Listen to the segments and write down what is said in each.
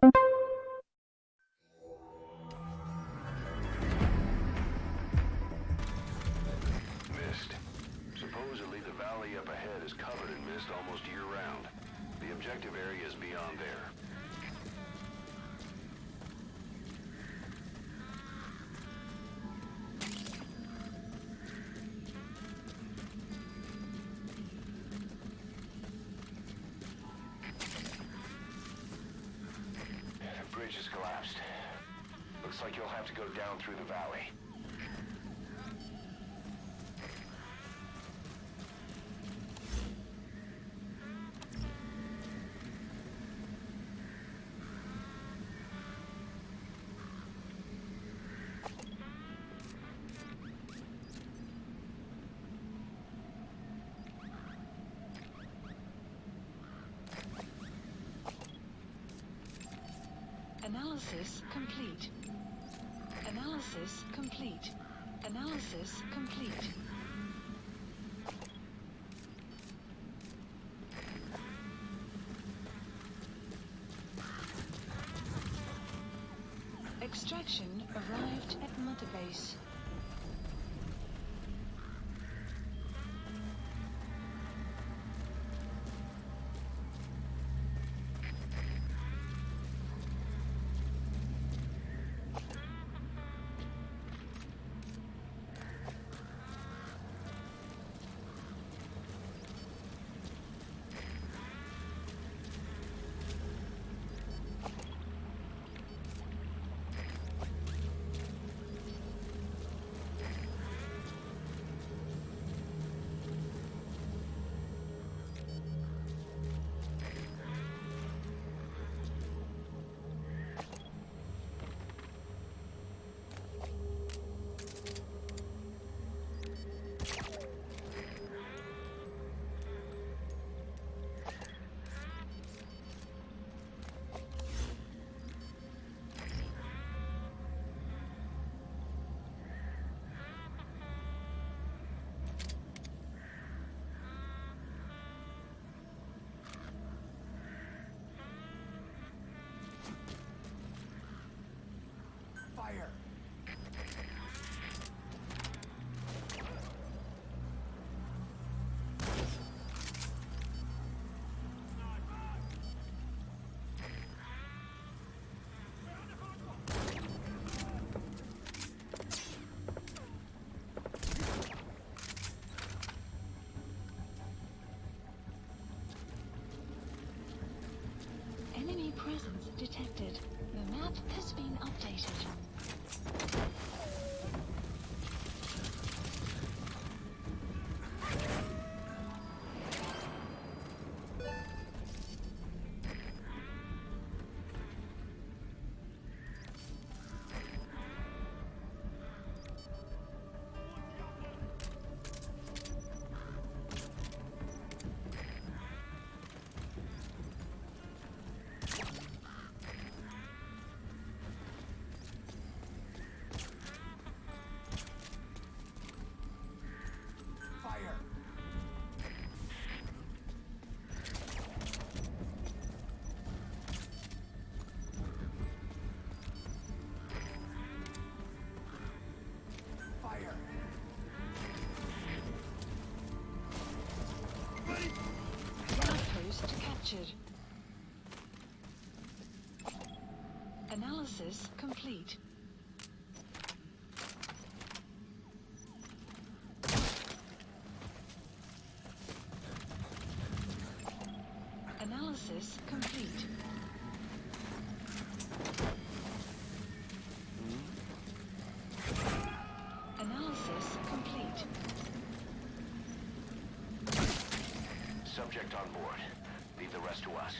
Mist. Supposedly the valley up ahead is covered in mist almost year-round. The objective area is beyond there. The bridge has collapsed. Looks like you'll have to go down through the valley. Analysis complete. Analysis complete. Analysis complete. Extraction arrived at Mother Base. Fire! Enemy presence detected. The map has been updated. Outpost captured. Analysis complete. Analysis complete. Analysis complete. Subject on board. Leave the rest to us.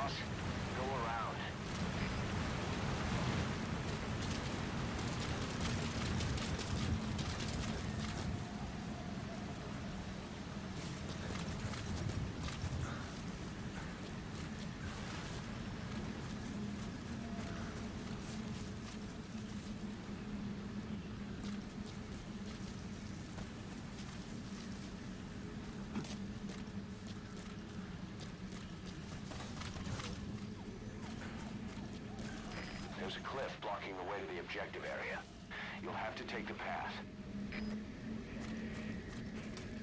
boss. Go around. There's a cliff blocking the way to the objective area. You'll have to take the path.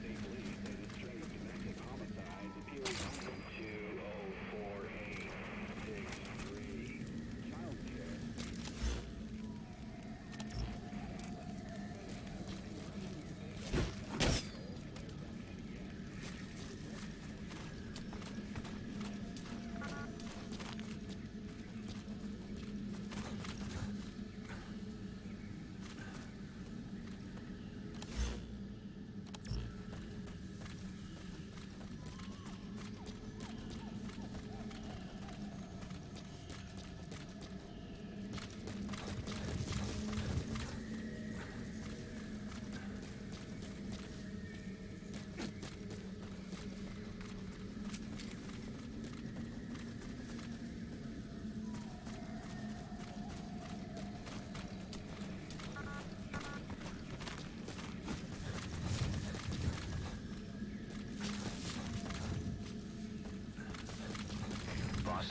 They believe that a string of domestic homicides appears on 204A63 child care.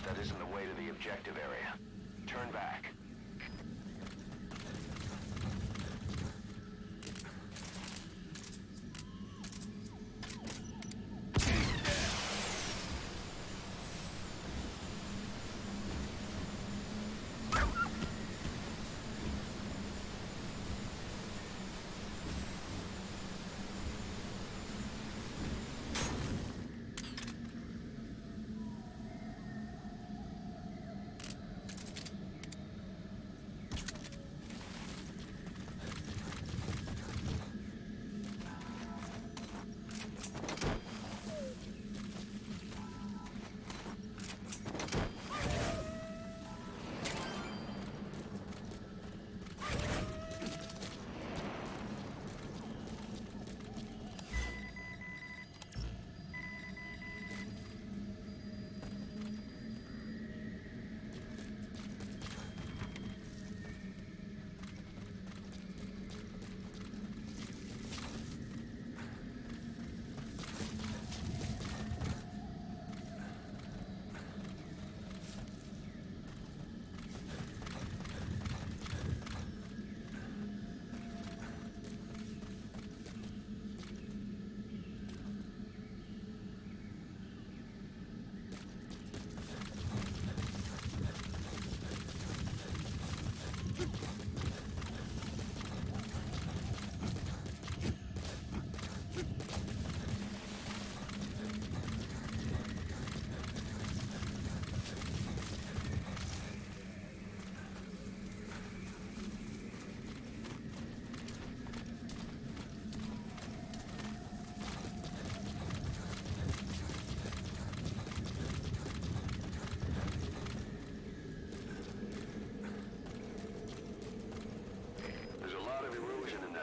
That isn't the way to the objective area. Turn back.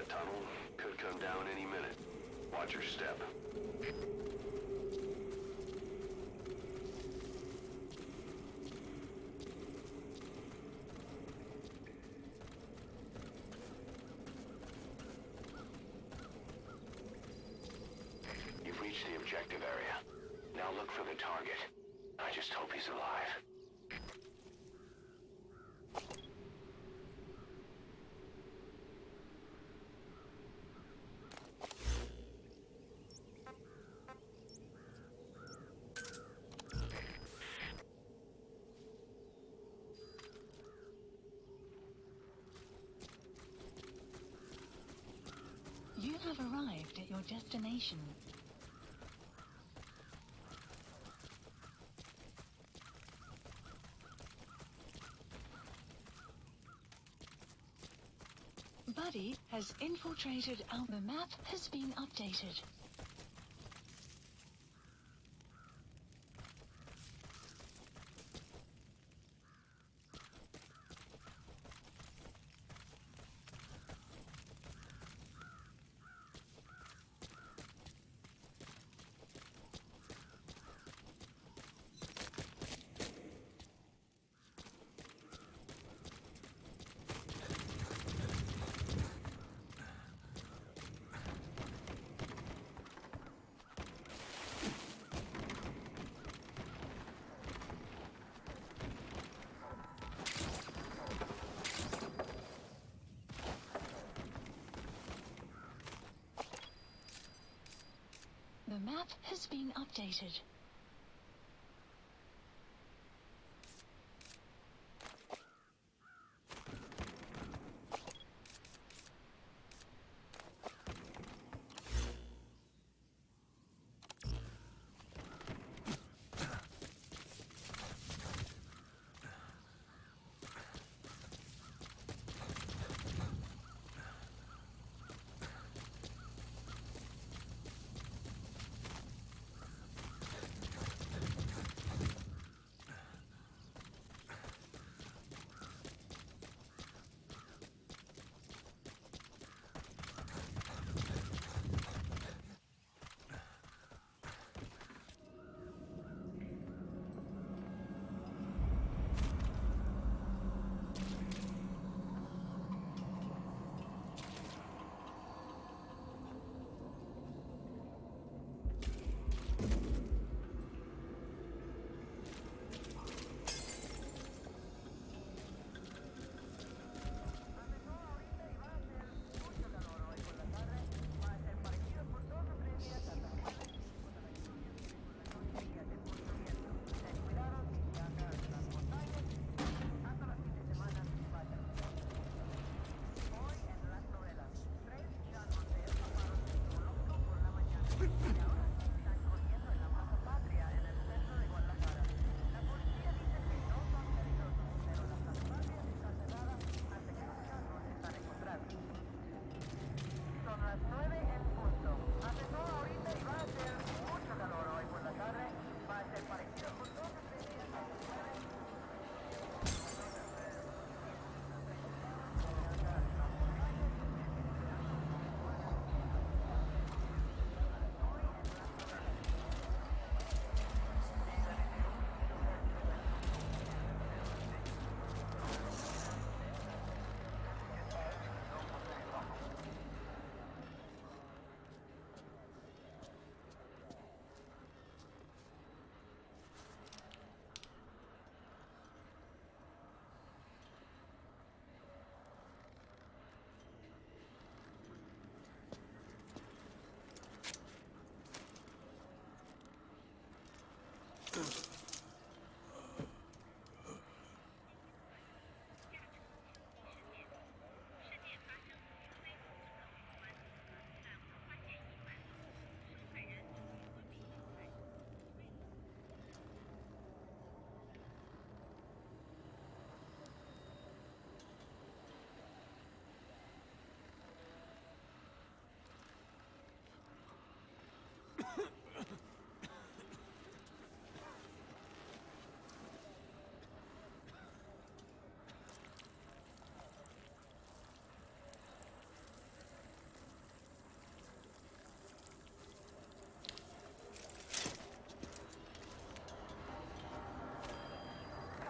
Tunnel could come down any minute. Watch your step. You've reached the objective area. Now look for the target. I just hope he's alive. You have arrived at your destination. Buddy has infiltrated our... The map has been updated. map has been updated.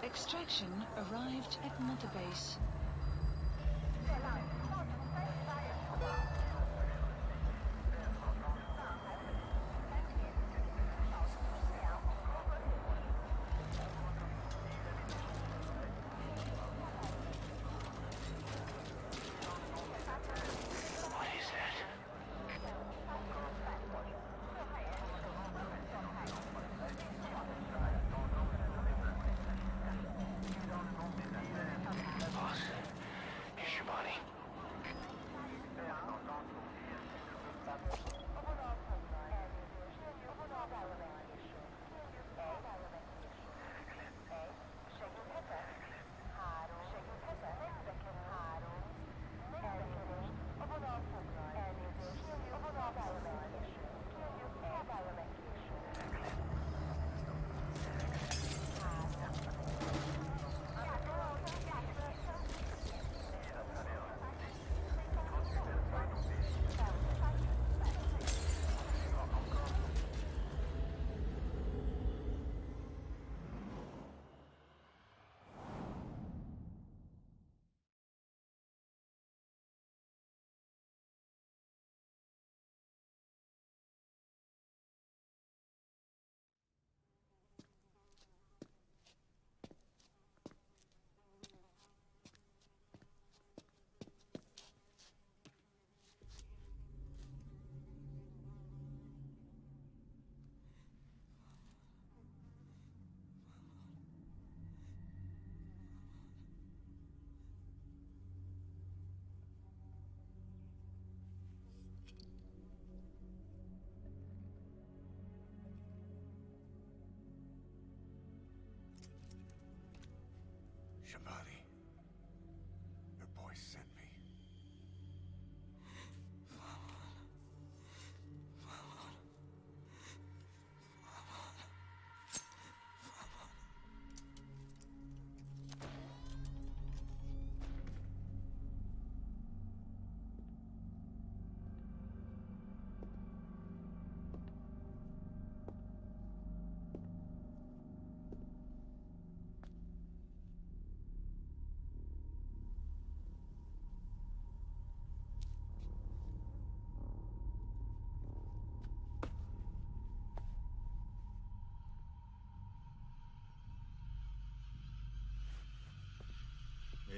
Extraction arrived at Mother Base. Boss, here's Shabani.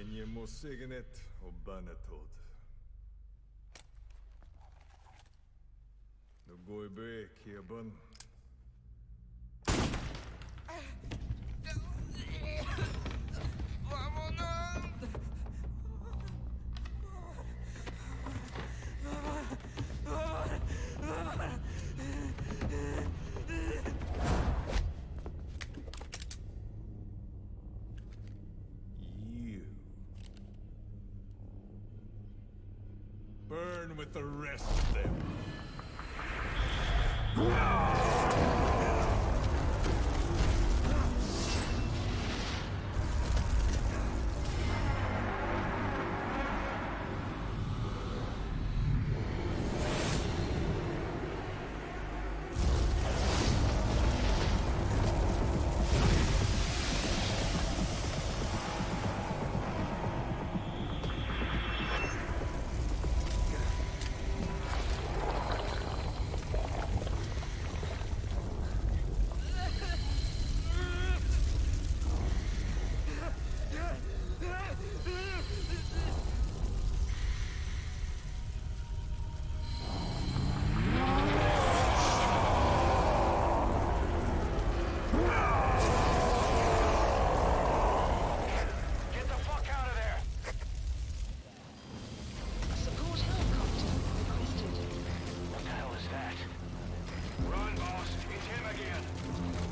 Enje må signet og banetod. Nu går i brek, Hebon. You. Burn with the rest of them. Get the fuck out of there! Support helicopter requested. What the hell is that? Run, boss. It's him again.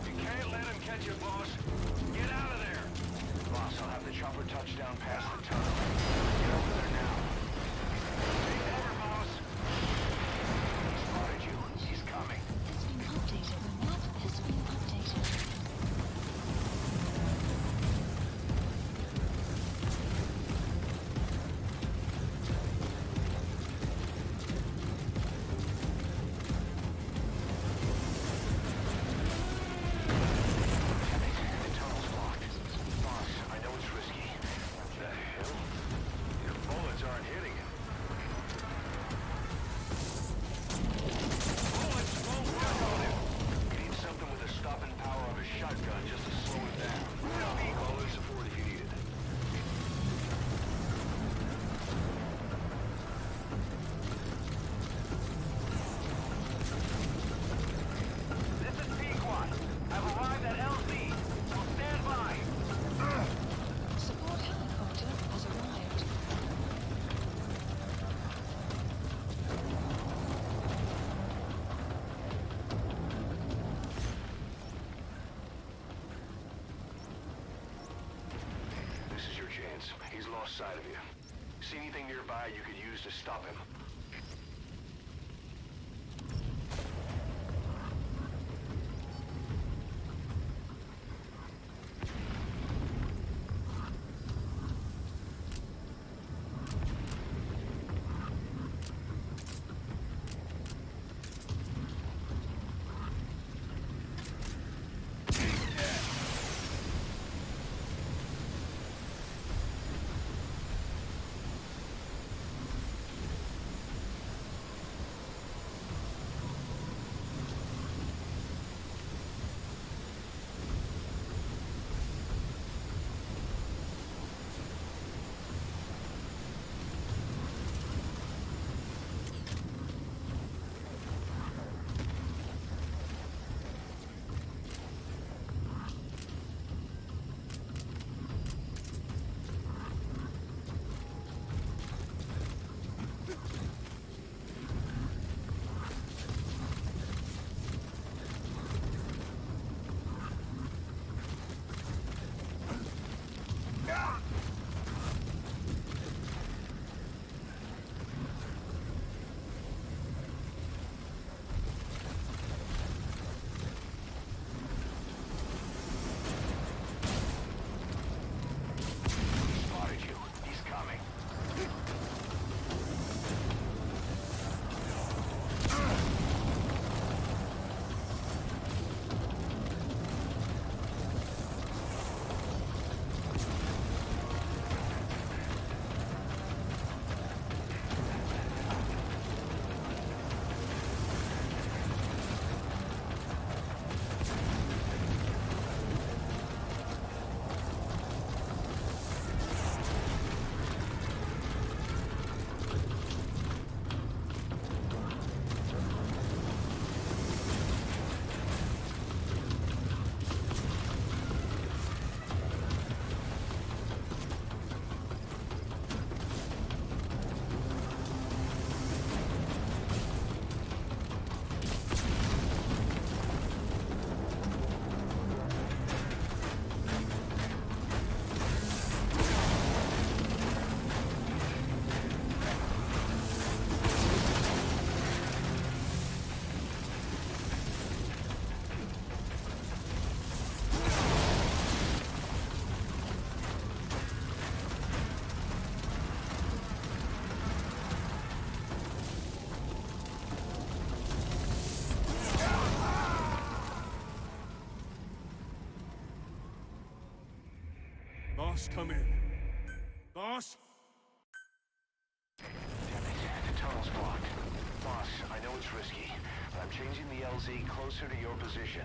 You can't let him catch you, boss. Get out of there. Boss, I'll have the chopper touch down past the tunnel. Get over there now. Take cover, boss. He spotted you. He's coming. Has been updated. The map has been updated. The tunnel's blocked. Boss, I know it's risky. What the hell? Your bullets aren't hitting him. Bullets won't work on him. We need something with the stopping power of a shotgun just to slow him down. Call in support if you need it. This is Pequot. I've arrived at LZ. So stand by. Support helicopter has arrived. This is your chance. He's lost sight of you. See anything nearby you could use to stop him? Boss, come in. Boss? Damn it, the tunnel's blocked. Boss, I know it's risky, but I'm changing the LZ closer to your position.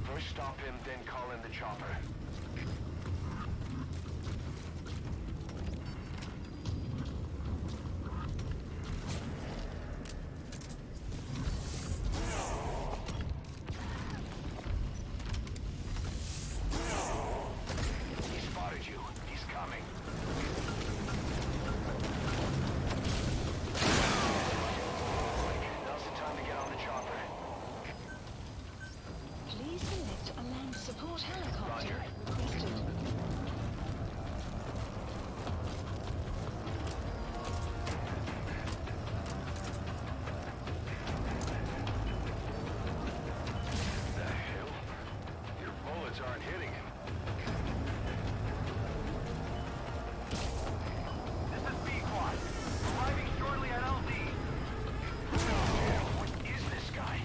First stop him, then call in the chopper. He spotted you. He's coming. Now's the time to get on the chopper. Please select a land support helicopter. Roger. Requested. The hell? Your bullets aren't hitting him. This is B-Quad. Arriving shortly at LZ. Damn, what is this guy?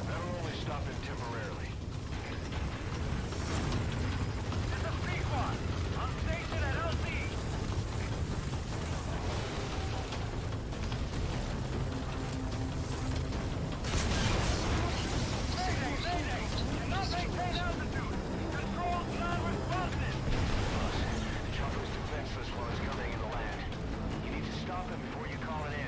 That'll only stop him temporarily. This is B-Quad. On station at LZ. Cannot maintain altitude. Controls non-responsive. The chopper's defenseless while it's coming in the land. You need to stop him before you call it in.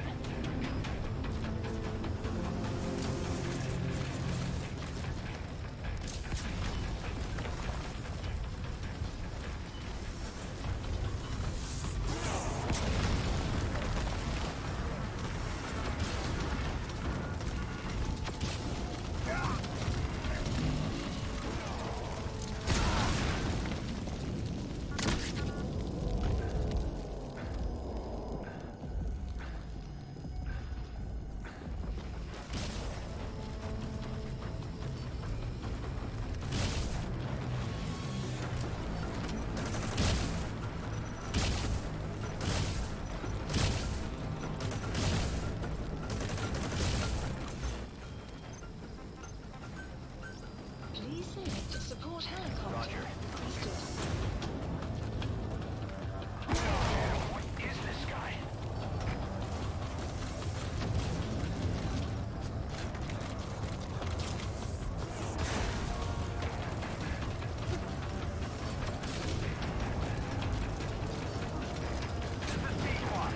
Please select a support helicopter. Roger. Requested. Damn, what is this guy? This is B-Quad.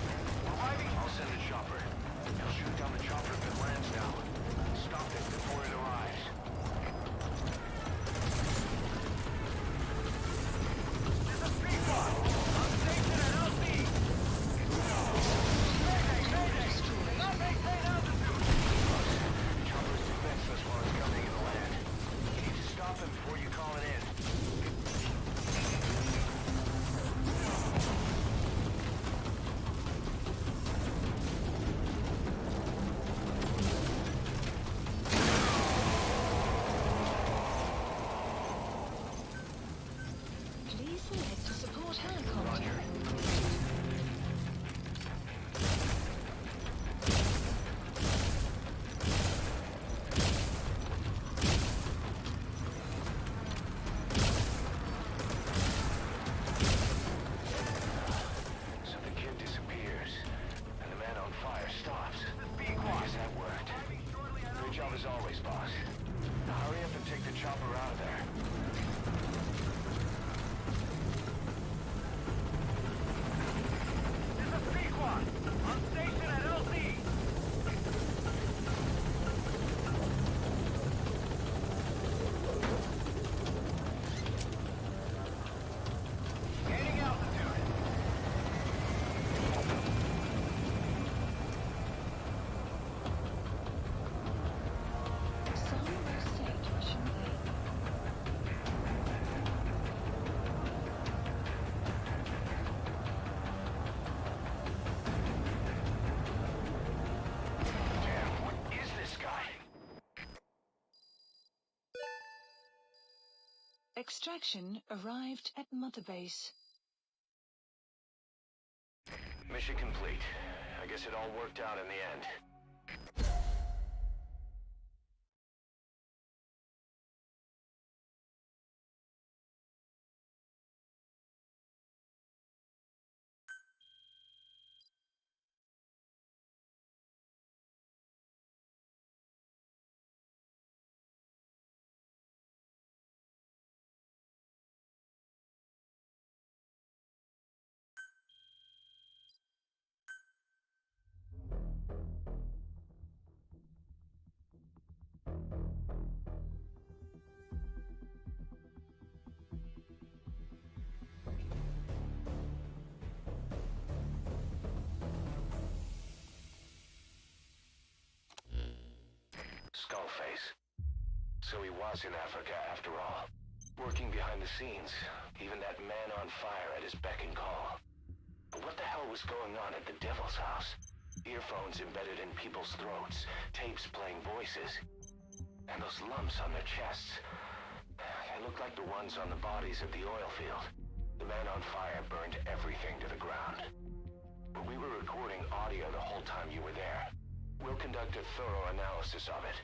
Arriving. I'll send a chopper. He'll shoot down the chopper if it lands now. Stop it before it arrives. This is B-Quad. On station at LZ. Mayday, mayday. Cannot maintain altitude. The chopper's defenseless while it's coming in the land. You need to stop him before you call it in. Please select a support helicopter. Roger. So the kid disappears, and the man on fire stops. I guess that worked. Great job as always, boss. Now hurry up and take the chopper out of there. This is B-Quad. On station at LZ. Gaining altitude. Sun will set shortly. Damn, what is this guy? Extraction arrived at Mother Base. Mission complete. I guess it all worked out in the end. cause in Africa, after all. Working behind the scenes, even that man on fire at his beck and call. But what the hell was going on at the Devil's House? Earphones embedded in people's throats, tapes playing voices. And those lumps on their chests. They look like the ones on the bodies at the oil field. The man on fire burned everything to the ground. But we were recording audio the whole time you were there. We'll conduct a thorough analysis of it.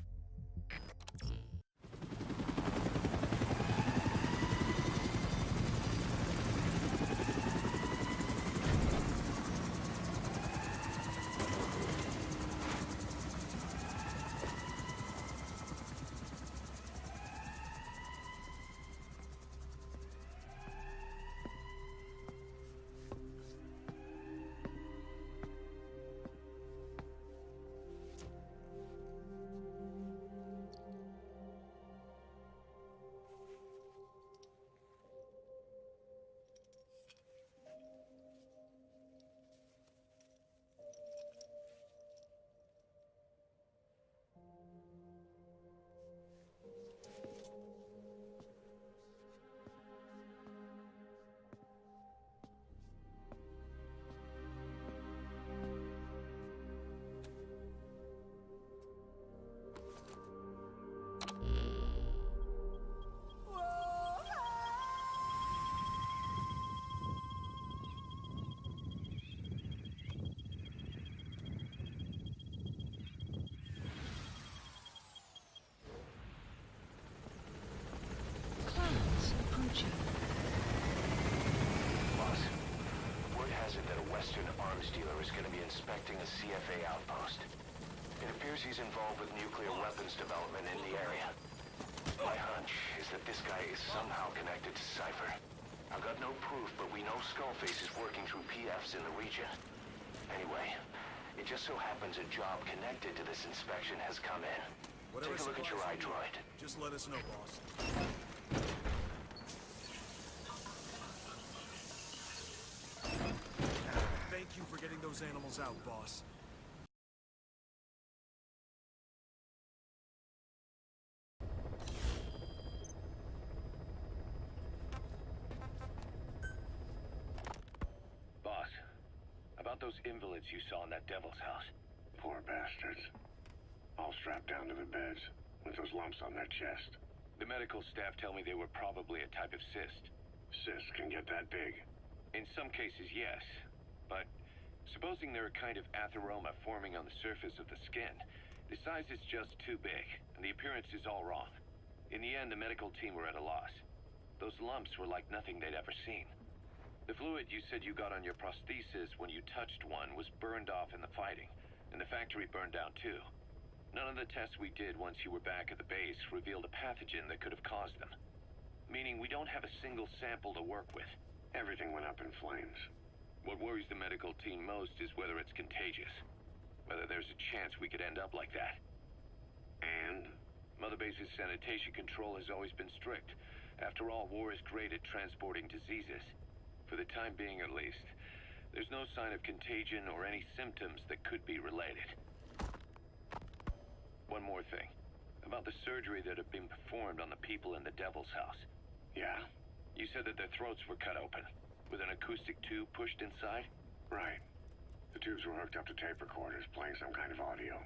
Boss, word has it that a Western arms dealer is going to be inspecting a CFA outpost. It appears he's involved with nuclear weapons development in the area. My hunch is that this guy is somehow connected to Cypher. I've got no proof, but we know Skullface is working through PFs in the region. Anyway, it just so happens a job connected to this inspection has come in. Take a look at your iDroid. Just let us know, boss. Thank you for getting those animals out, boss. Boss, about those invalids you saw in that Devil's House. Poor bastards. All strapped down to their beds, with those lumps on their chest. The medical staff tell me they were probably a type of cyst. Cysts can get that big. In some cases, yes. But supposing they're a kind of atheroma forming on the surface of the skin, the size is just too big, and the appearance is all wrong. In the end, the medical team were at a loss. Those lumps were like nothing they'd ever seen. The fluid you said you got on your prosthesis when you touched one was burned off in the fighting, and the factory burned down too. None of the tests we did once you were back at the base revealed a pathogen that could have caused them. Meaning we don't have a single sample to work with. Everything went up in flames. What worries the medical team most is whether it's contagious. Whether there's a chance we could end up like that. And? Mother Base's sanitation control has always been strict. After all, war is great at transporting diseases. For the time being, at least. There's no sign of contagion or any symptoms that could be related. One more thing. About the surgery that had been performed on the people in the Devil's House. Yeah? You said that their throats were cut open, with an acoustic tube pushed inside? Right. The tubes were hooked up to tape recorders, playing some kind of audio.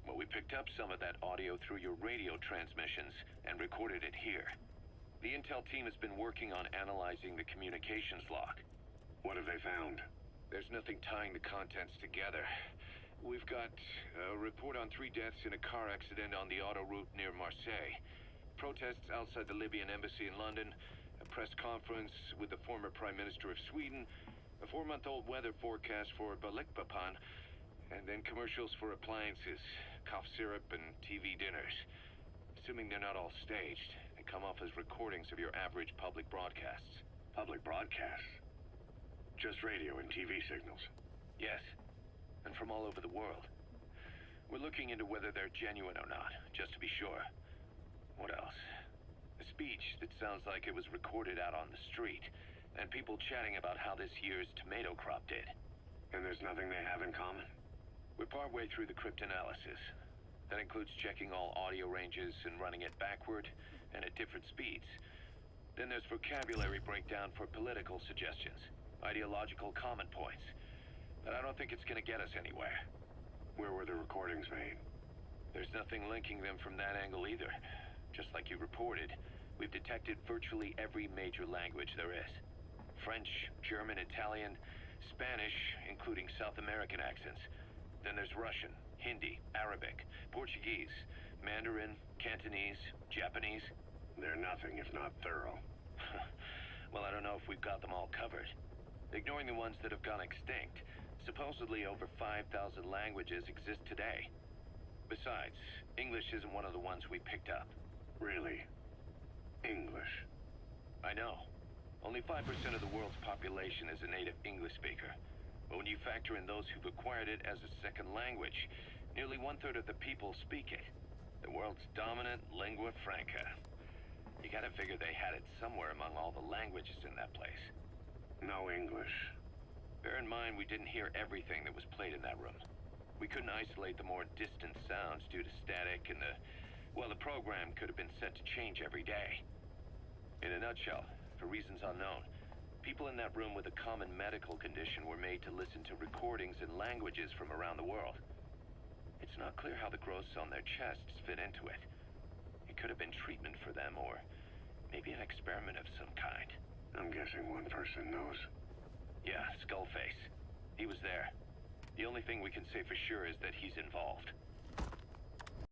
Well, we picked up some of that audio through your radio transmissions and recorded it here. The intel team has been working on analyzing the communications log. What have they found? There's nothing tying the contents together. We've got a report on 3 deaths in a car accident on the auto route near Marseille. Protests outside the Libyan embassy in London. A press conference with the former Prime Minister of Sweden. A 4-month-old weather forecast for Balikpapan. And then commercials for appliances, cough syrup, and TV dinners. Assuming they're not all staged, and come off as recordings of your average public broadcasts. Public broadcasts? Just radio and TV signals? Yes. And from all over the world. We're looking into whether they're genuine or not, just to be sure. What else? A speech that sounds like it was recorded out on the street, and people chatting about how this year's tomato crop did. And there's nothing they have in common? We're partway through the cryptanalysis. That includes checking all audio ranges and running it backward and at different speeds. Then there's vocabulary breakdown for political suggestions, ideological comment points. But I don't think it's gonna get us anywhere. Where were the recordings made? There's nothing linking them from that angle either. Just like you reported, we've detected virtually every major language there is. French, German, Italian, Spanish, including South American accents. Then there's Russian, Hindi, Arabic, Portuguese, Mandarin, Cantonese, Japanese. They're nothing if not thorough. Well, I don't know if we've got them all covered. Ignoring the ones that have gone extinct, supposedly over 5,000 languages exist today. Besides, English isn't one of the ones we picked up. Really? English? I know. Only 5% of the world's population is a native English speaker. But when you factor in those who've acquired it as a second language, nearly 1/3 of the people speak it. The world's dominant lingua franca. You gotta figure they had it somewhere among all the languages in that place. No English. Bear in mind, we didn't hear everything that was played in that room. We couldn't isolate the more distant sounds due to static and the program could have been set to change every day. In a nutshell, for reasons unknown, people in that room with a common medical condition were made to listen to recordings in languages from around the world. It's not clear how the growths on their chests fit into it. It could have been treatment for them, or maybe an experiment of some kind. I'm guessing one person knows. Yeah, Skullface. He was there. The only thing we can say for sure is that he's involved.